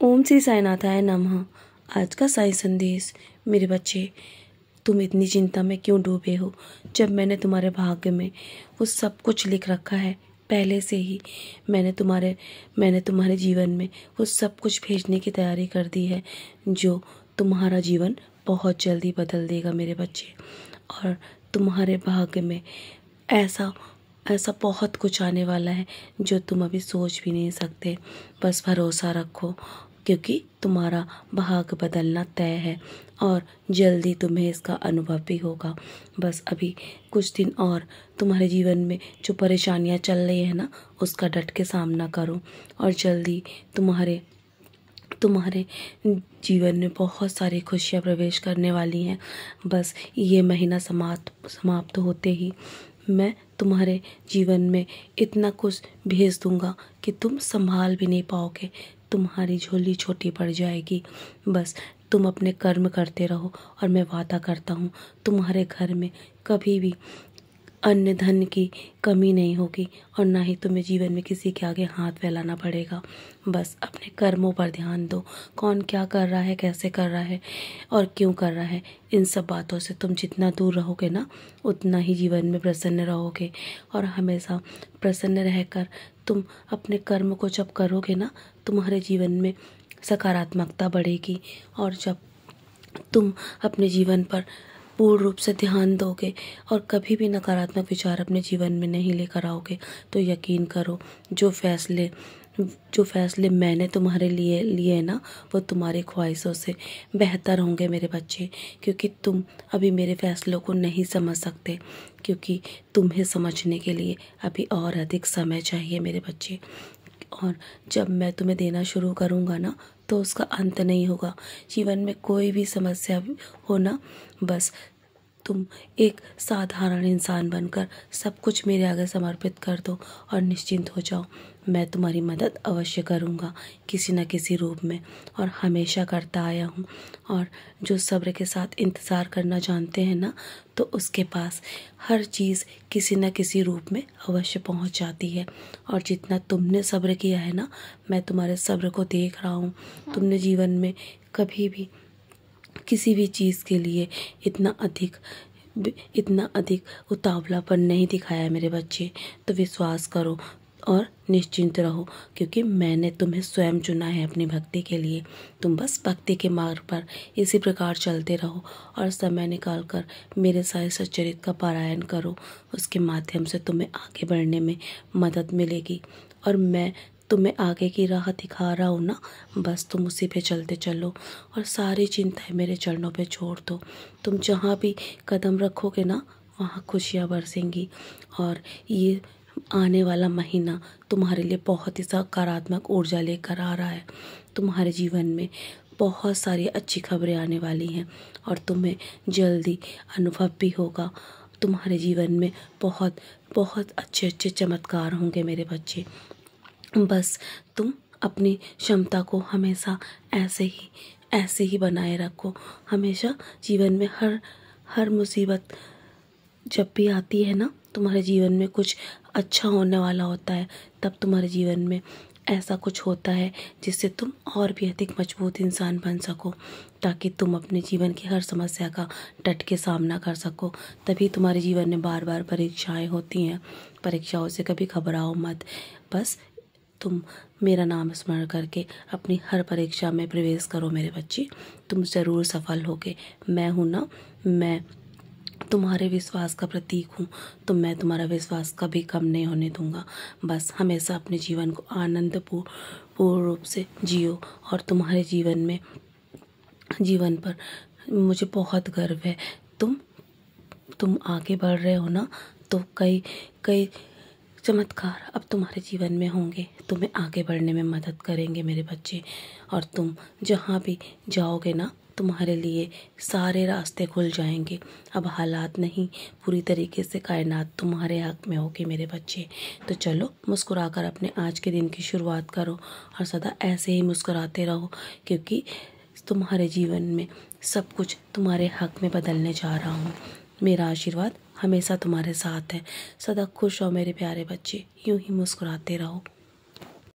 ओम श्री साईनाथाय नमः। आज का साई संदेश। मेरे बच्चे, तुम इतनी चिंता में क्यों डूबे हो, जब मैंने तुम्हारे भाग्य में वो सब कुछ लिख रखा है पहले से ही। मैंने तुम्हारे जीवन में वो सब कुछ भेजने की तैयारी कर दी है, जो तुम्हारा जीवन बहुत जल्दी बदल देगा मेरे बच्चे। और तुम्हारे भाग्य में ऐसा बहुत कुछ आने वाला है जो तुम अभी सोच भी नहीं सकते। बस भरोसा रखो, क्योंकि तुम्हारा भाग्य बदलना तय है और जल्दी तुम्हें इसका अनुभव भी होगा। बस अभी कुछ दिन और तुम्हारे जीवन में जो परेशानियां चल रही है ना, उसका डट के सामना करो और जल्दी तुम्हारे जीवन में बहुत सारी खुशियां प्रवेश करने वाली हैं। बस ये महीना समाप्त होते ही मैं तुम्हारे जीवन में इतना कुछ भेज दूंगा कि तुम संभाल भी नहीं पाओगे। तुम्हारी झोली छोटी पड़ जाएगी। बस तुम अपने कर्म करते रहो और मैं वादा करता हूँ तुम्हारे घर में कभी भी अन्न धन की कमी नहीं होगी और ना ही तुम्हें जीवन में किसी के आगे हाथ फैलाना पड़ेगा। बस अपने कर्मों पर ध्यान दो। कौन क्या कर रहा है, कैसे कर रहा है और क्यों कर रहा है, इन सब बातों से तुम जितना दूर रहोगे ना, उतना ही जीवन में प्रसन्न रहोगे। और हमेशा प्रसन्न रहकर तुम अपने कर्म को जब करोगे ना, तुम्हारे जीवन में सकारात्मकता बढ़ेगी। और जब तुम अपने जीवन पर पूर्ण रूप से ध्यान दोगे और कभी भी नकारात्मक विचार अपने जीवन में नहीं लेकर आओगे, तो यकीन करो जो फैसले मैंने तुम्हारे लिए ना, वो तुम्हारी ख्वाहिशों से बेहतर होंगे मेरे बच्चे। क्योंकि तुम अभी मेरे फैसलों को नहीं समझ सकते, क्योंकि तुम्हें समझने के लिए अभी और अधिक समय चाहिए मेरे बच्चे। और जब मैं तुम्हें देना शुरू करूँगा ना, तो उसका अंत नहीं होगा। जीवन में कोई भी समस्या हो ना, बस तुम एक साधारण इंसान बनकर सब कुछ मेरे आगे समर्पित कर दो और निश्चिंत हो जाओ। मैं तुम्हारी मदद अवश्य करूँगा किसी न किसी रूप में, और हमेशा करता आया हूँ। और जो सब्र के साथ इंतज़ार करना जानते हैं ना, तो उसके पास हर चीज़ किसी न किसी रूप में अवश्य पहुँच जाती है। और जितना तुमने सब्र किया है ना, मैं तुम्हारे सब्र को देख रहा हूँ। तुमने जीवन में कभी भी किसी भी चीज़ के लिए इतना अधिक उतावलापन नहीं दिखाया मेरे बच्चे। तो विश्वास करो और निश्चिंत रहो, क्योंकि मैंने तुम्हें स्वयं चुना है अपनी भक्ति के लिए। तुम बस भक्ति के मार्ग पर इसी प्रकार चलते रहो और समय निकालकर मेरे सारे सच्चरित्र का पारायण करो। उसके माध्यम से तुम्हें आगे बढ़ने में मदद मिलेगी। और मैं तुम्हें आगे की राह दिखा रहा हूँ ना, बस तुम उसी पे चलते चलो और सारी चिंताएं मेरे चरणों पे छोड़ दो। तुम जहाँ भी कदम रखोगे ना, वहाँ खुशियाँ बरसेंगी। और ये आने वाला महीना तुम्हारे लिए बहुत ही सकारात्मक ऊर्जा लेकर आ रहा है। तुम्हारे जीवन में बहुत सारी अच्छी खबरें आने वाली हैं और तुम्हें जल्दी अनुभव भी होगा। तुम्हारे जीवन में बहुत बहुत अच्छे चमत्कार होंगे मेरे बच्चे। बस तुम अपनी क्षमता को हमेशा ऐसे ही बनाए रखो। हमेशा जीवन में हर मुसीबत जब भी आती है ना, तुम्हारे जीवन में कुछ अच्छा होने वाला होता है, तब तुम्हारे जीवन में ऐसा कुछ होता है जिससे तुम और भी अधिक मजबूत इंसान बन सको, ताकि तुम अपने जीवन की हर समस्या का डट के सामना कर सको। तभी तुम्हारे जीवन में बार बार परीक्षाएं होती हैं। परीक्षाओं से कभी घबराओ मत। बस तुम मेरा नाम स्मरण करके अपनी हर परीक्षा में प्रवेश करो मेरे बच्चे। तुम ज़रूर सफल होगे। मैं हूँ ना, मैं तुम्हारे विश्वास का प्रतीक हूँ, तो मैं तुम्हारा विश्वास कभी कम नहीं होने दूंगा। बस हमेशा अपने जीवन को पूर्ण रूप से जियो। और तुम्हारे जीवन पर मुझे बहुत गर्व है। तुम आगे बढ़ रहे हो ना, तो कई चमत्कार अब तुम्हारे जीवन में होंगे, तुम्हें आगे बढ़ने में मदद करेंगे मेरे बच्चे। और तुम जहाँ भी जाओगे ना, तुम्हारे लिए सारे रास्ते खुल जाएंगे। अब हालात नहीं, पूरी तरीके से कायनात तुम्हारे हक में होगी मेरे बच्चे। तो चलो, मुस्कुराकर अपने आज के दिन की शुरुआत करो और सदा ऐसे ही मुस्कुराते रहो, क्योंकि तुम्हारे जीवन में सब कुछ तुम्हारे हक में बदलने जा रहा हूँ। मेरा आशीर्वाद हमेशा तुम्हारे साथ है। सदा खुश रहो मेरे प्यारे बच्चे, यूं ही मुस्कुराते रहो।